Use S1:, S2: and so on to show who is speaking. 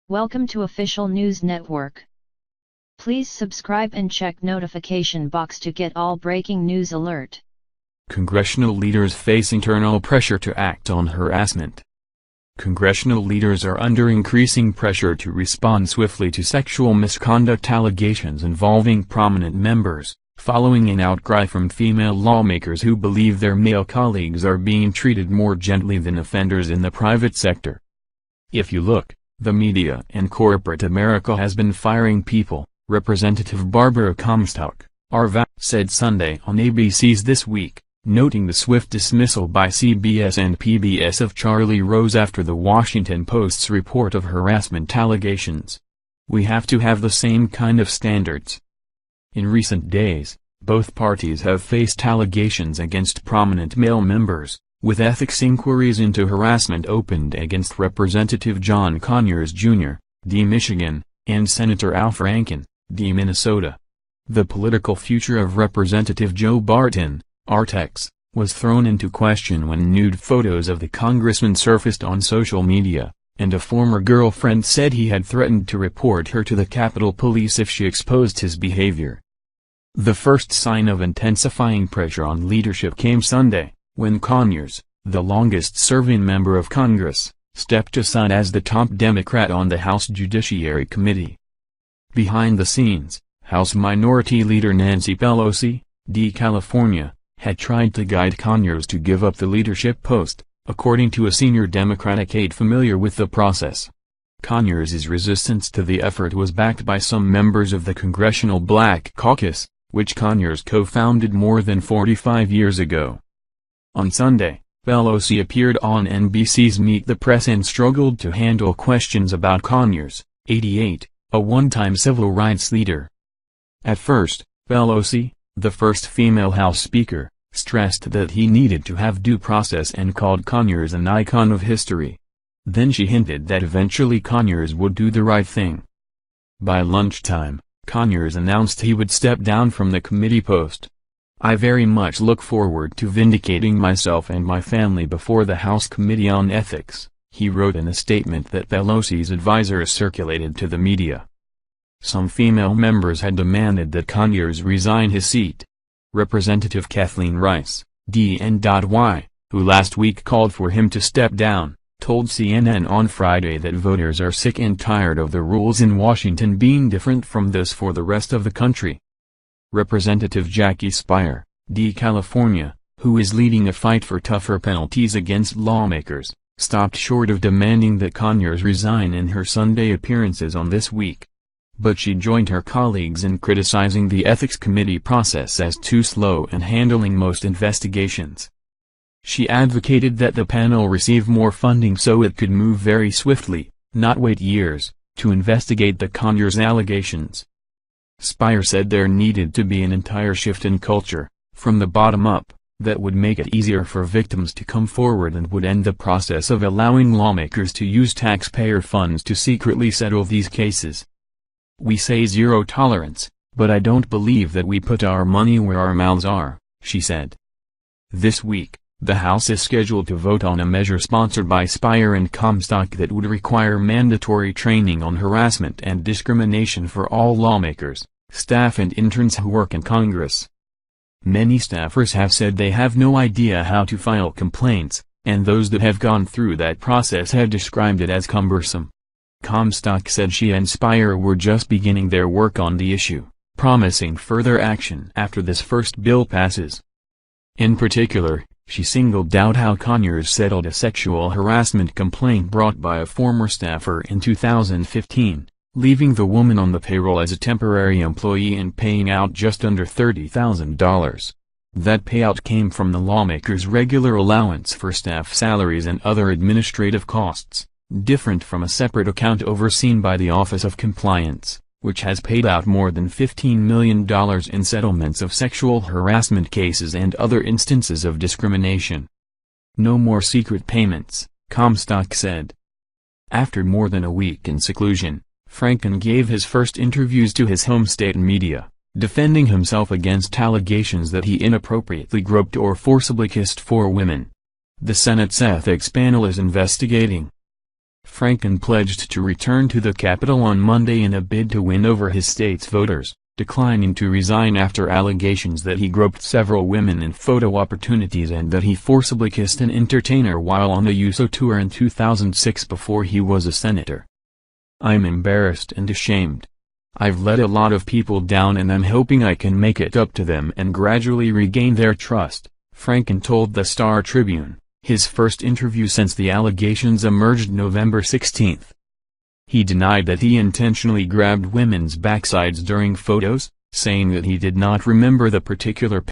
S1: Welcome to Official News Network. Please subscribe and check notification box to get all breaking news alert.
S2: Congressional leaders face internal pressure to act on harassment. Congressional leaders are under increasing pressure to respond swiftly to sexual misconduct allegations involving prominent members, following an outcry from female lawmakers who believe their male colleagues are being treated more gently than offenders in the private sector. If you look, the media and corporate America has been firing people, Representative Barbara Comstock, RVA, said Sunday on ABC's This Week, noting the swift dismissal by CBS and PBS of Charlie Rose after the Washington Post's report of harassment allegations. "We have to have the same kind of standards." In recent days, both parties have faced allegations against prominent male members, with ethics inquiries into harassment opened against Representative John Conyers, Jr., D. Michigan, and Senator Al Franken, D. Minnesota. The political future of Representative Joe Barton, RTX, was thrown into question when nude photos of the congressman surfaced on social media, and a former girlfriend said he had threatened to report her to the Capitol Police if she exposed his behavior. The first sign of intensifying pressure on leadership came Sunday, when Conyers, the longest-serving member of Congress, stepped aside as the top Democrat on the House Judiciary Committee. Behind the scenes, House Minority Leader Nancy Pelosi, D. California, had tried to guide Conyers to give up the leadership post, according to a senior Democratic aide familiar with the process. Conyers' resistance to the effort was backed by some members of the Congressional Black Caucus, which Conyers co-founded more than 45 years ago. On Sunday, Pelosi appeared on NBC's Meet the Press and struggled to handle questions about Conyers, 88, a one-time civil rights leader. At first, Pelosi, the first female House Speaker, stressed that he needed to have due process and called Conyers an icon of history. Then she hinted that eventually Conyers would do the right thing. By lunchtime, Conyers announced he would step down from the committee post. "I very much look forward to vindicating myself and my family before the House Committee on Ethics," he wrote in a statement that Pelosi's advisors circulated to the media. Some female members had demanded that Conyers resign his seat. Representative Kathleen Rice, DNY, who last week called for him to step down, told CNN on Friday that voters are sick and tired of the rules in Washington being different from those for the rest of the country. Representative Jackie Speier, D. California, who is leading a fight for tougher penalties against lawmakers, stopped short of demanding that Conyers resign in her Sunday appearances on This Week. But she joined her colleagues in criticizing the Ethics Committee process as too slow in handling most investigations. She advocated that the panel receive more funding so it could move very swiftly, not wait years, to investigate the Conyers allegations. Speier said there needed to be an entire shift in culture, from the bottom up, that would make it easier for victims to come forward and would end the process of allowing lawmakers to use taxpayer funds to secretly settle these cases. "We say zero tolerance, but I don't believe that we put our money where our mouths are," she said. This week, the House is scheduled to vote on a measure sponsored by Speier and Comstock that would require mandatory training on harassment and discrimination for all lawmakers, staff and interns who work in Congress. Many staffers have said they have no idea how to file complaints, and those that have gone through that process have described it as cumbersome. Comstock said she and Speier were just beginning their work on the issue, promising further action after this first bill passes. In particular, she singled out how Conyers settled a sexual harassment complaint brought by a former staffer in 2015, leaving the woman on the payroll as a temporary employee and paying out just under $30,000. That payout came from the lawmaker's regular allowance for staff salaries and other administrative costs, different from a separate account overseen by the Office of Compliance, which has paid out more than $15 million in settlements of sexual harassment cases and other instances of discrimination. "No more secret payments," Comstock said. After more than a week in seclusion, Franken gave his first interviews to his home state media, defending himself against allegations that he inappropriately groped or forcibly kissed 4 women. The Senate's ethics panel is investigating. Franken pledged to return to the Capitol on Monday in a bid to win over his state's voters, declining to resign after allegations that he groped several women in photo opportunities and that he forcibly kissed an entertainer while on the USO tour in 2006 before he was a senator. "I'm embarrassed and ashamed. I've let a lot of people down and I'm hoping I can make it up to them and gradually regain their trust," Franken told the Star-Tribune, his first interview since the allegations emerged November 16. He denied that he intentionally grabbed women's backsides during photos, saying that he did not remember the particular